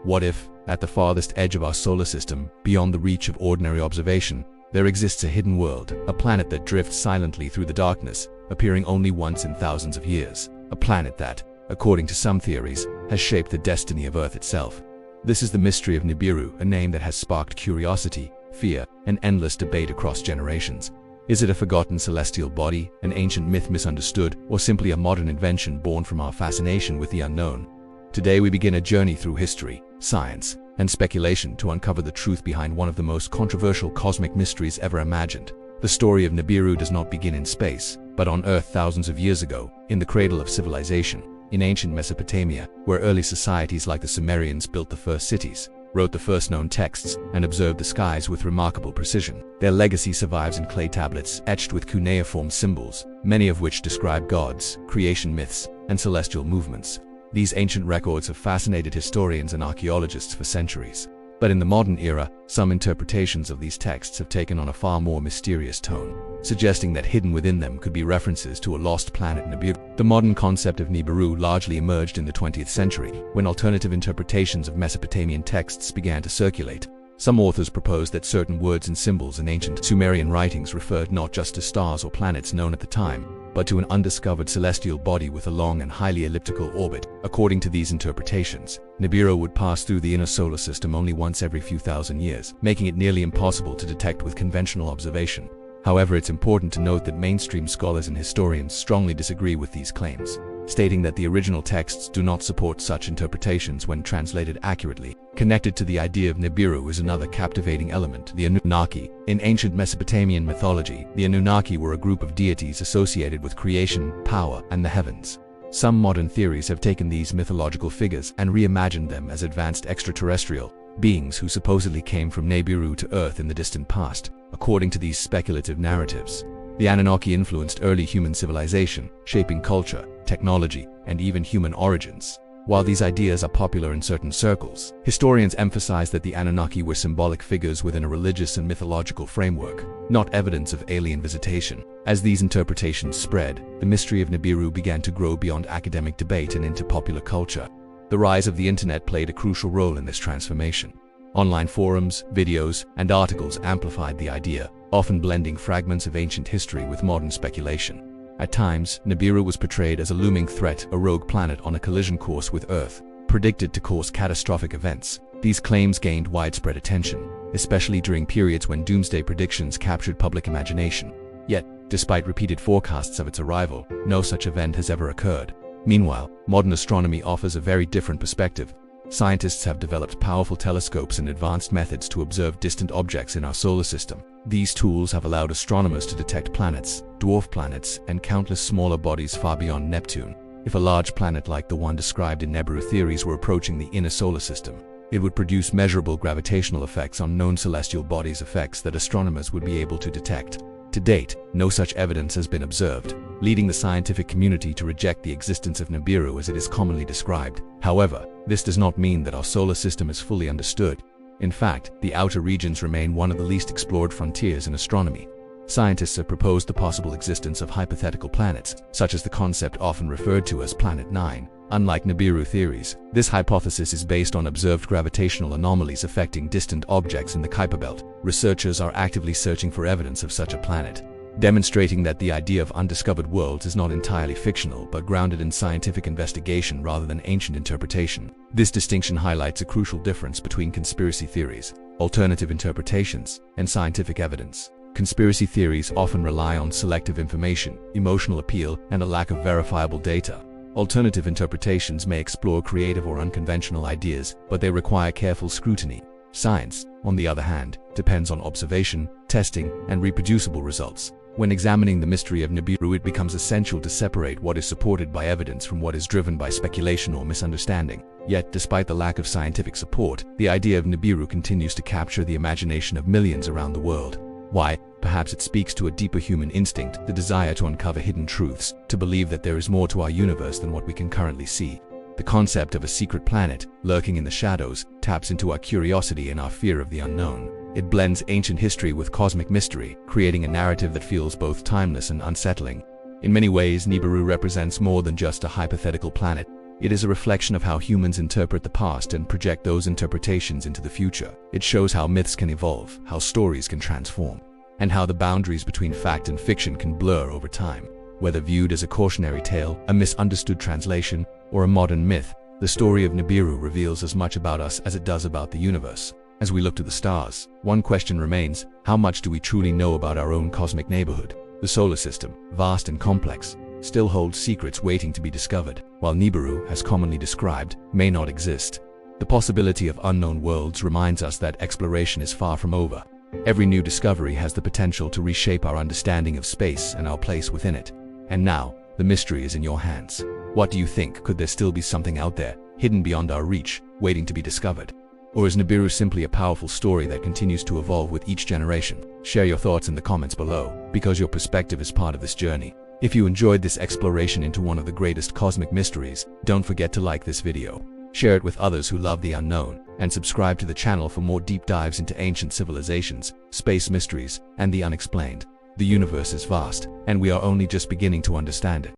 What if, at the farthest edge of our solar system, beyond the reach of ordinary observation, there exists a hidden world, a planet that drifts silently through the darkness, appearing only once in thousands of years, a planet that, according to some theories, has shaped the destiny of Earth itself? This is the mystery of Nibiru, a name that has sparked curiosity, fear, and endless debate across generations. Is it a forgotten celestial body, an ancient myth misunderstood, or simply a modern invention born from our fascination with the unknown? Today we begin a journey through history, science, and speculation to uncover the truth behind one of the most controversial cosmic mysteries ever imagined. The story of Nibiru does not begin in space, but on Earth thousands of years ago, in the cradle of civilization, in ancient Mesopotamia, where early societies like the Sumerians built the first cities, wrote the first known texts, and observed the skies with remarkable precision. Their legacy survives in clay tablets etched with cuneiform symbols, many of which describe gods, creation myths, and celestial movements. These ancient records have fascinated historians and archaeologists for centuries. But in the modern era, some interpretations of these texts have taken on a far more mysterious tone, suggesting that hidden within them could be references to a lost planet Nibiru. The modern concept of Nibiru largely emerged in the 20th century, when alternative interpretations of Mesopotamian texts began to circulate. Some authors proposed that certain words and symbols in ancient Sumerian writings referred not just to stars or planets known at the time, but to an undiscovered celestial body with a long and highly elliptical orbit. According to these interpretations, Nibiru would pass through the inner solar system only once every few thousand years, making it nearly impossible to detect with conventional observation. However, it's important to note that mainstream scholars and historians strongly disagree with these claims, stating that the original texts do not support such interpretations when translated accurately. Connected to the idea of Nibiru is another captivating element, the Anunnaki. In ancient Mesopotamian mythology, the Anunnaki were a group of deities associated with creation, power, and the heavens. Some modern theories have taken these mythological figures and reimagined them as advanced extraterrestrial beings who supposedly came from Nibiru to Earth in the distant past. According to these speculative narratives, the Anunnaki influenced early human civilization, shaping culture, technology, and even human origins. While these ideas are popular in certain circles, historians emphasize that the Anunnaki were symbolic figures within a religious and mythological framework, not evidence of alien visitation. As these interpretations spread, the mystery of Nibiru began to grow beyond academic debate and into popular culture. The rise of the internet played a crucial role in this transformation. Online forums, videos, and articles amplified the idea, often blending fragments of ancient history with modern speculation. At times, Nibiru was portrayed as a looming threat, a rogue planet on a collision course with Earth, predicted to cause catastrophic events. These claims gained widespread attention, especially during periods when doomsday predictions captured public imagination. Yet, despite repeated forecasts of its arrival, no such event has ever occurred. Meanwhile, modern astronomy offers a very different perspective. Scientists have developed powerful telescopes and advanced methods to observe distant objects in our solar system. These tools have allowed astronomers to detect planets, dwarf planets, and countless smaller bodies far beyond Neptune. If a large planet like the one described in Nibiru theories were approaching the inner solar system, it would produce measurable gravitational effects on known celestial bodies, effects that astronomers would be able to detect. To date, no such evidence has been observed, leading the scientific community to reject the existence of Nibiru as it is commonly described. However, this does not mean that our solar system is fully understood. In fact, the outer regions remain one of the least explored frontiers in astronomy. Scientists have proposed the possible existence of hypothetical planets, such as the concept often referred to as Planet 9. Unlike Nibiru theories, this hypothesis is based on observed gravitational anomalies affecting distant objects in the Kuiper Belt. Researchers are actively searching for evidence of such a planet, demonstrating that the idea of undiscovered worlds is not entirely fictional but grounded in scientific investigation rather than ancient interpretation. This distinction highlights a crucial difference between conspiracy theories, alternative interpretations, and scientific evidence. Conspiracy theories often rely on selective information, emotional appeal, and a lack of verifiable data. Alternative interpretations may explore creative or unconventional ideas, but they require careful scrutiny. Science, on the other hand, depends on observation, testing, and reproducible results. When examining the mystery of Nibiru, it becomes essential to separate what is supported by evidence from what is driven by speculation or misunderstanding. Yet, despite the lack of scientific support, the idea of Nibiru continues to capture the imagination of millions around the world. Why? Perhaps it speaks to a deeper human instinct, the desire to uncover hidden truths, to believe that there is more to our universe than what we can currently see. The concept of a secret planet, lurking in the shadows, taps into our curiosity and our fear of the unknown. It blends ancient history with cosmic mystery, creating a narrative that feels both timeless and unsettling. In many ways, Nibiru represents more than just a hypothetical planet. It is a reflection of how humans interpret the past and project those interpretations into the future. It shows how myths can evolve, how stories can transform, and how the boundaries between fact and fiction can blur over time. Whether viewed as a cautionary tale, a misunderstood translation, or a modern myth, the story of Nibiru reveals as much about us as it does about the universe. As we look to the stars, one question remains: how much do we truly know about our own cosmic neighborhood? The solar system, vast and complex, still holds secrets waiting to be discovered, while Nibiru, as commonly described, may not exist. The possibility of unknown worlds reminds us that exploration is far from over. Every new discovery has the potential to reshape our understanding of space and our place within it. And now, the mystery is in your hands. What do you think? Could there still be something out there, hidden beyond our reach, waiting to be discovered? Or is Nibiru simply a powerful story that continues to evolve with each generation? Share your thoughts in the comments below, because your perspective is part of this journey. If you enjoyed this exploration into one of the greatest cosmic mysteries, don't forget to like this video, share it with others who love the unknown, and subscribe to the channel for more deep dives into ancient civilizations, space mysteries, and the unexplained. The universe is vast, and we are only just beginning to understand it.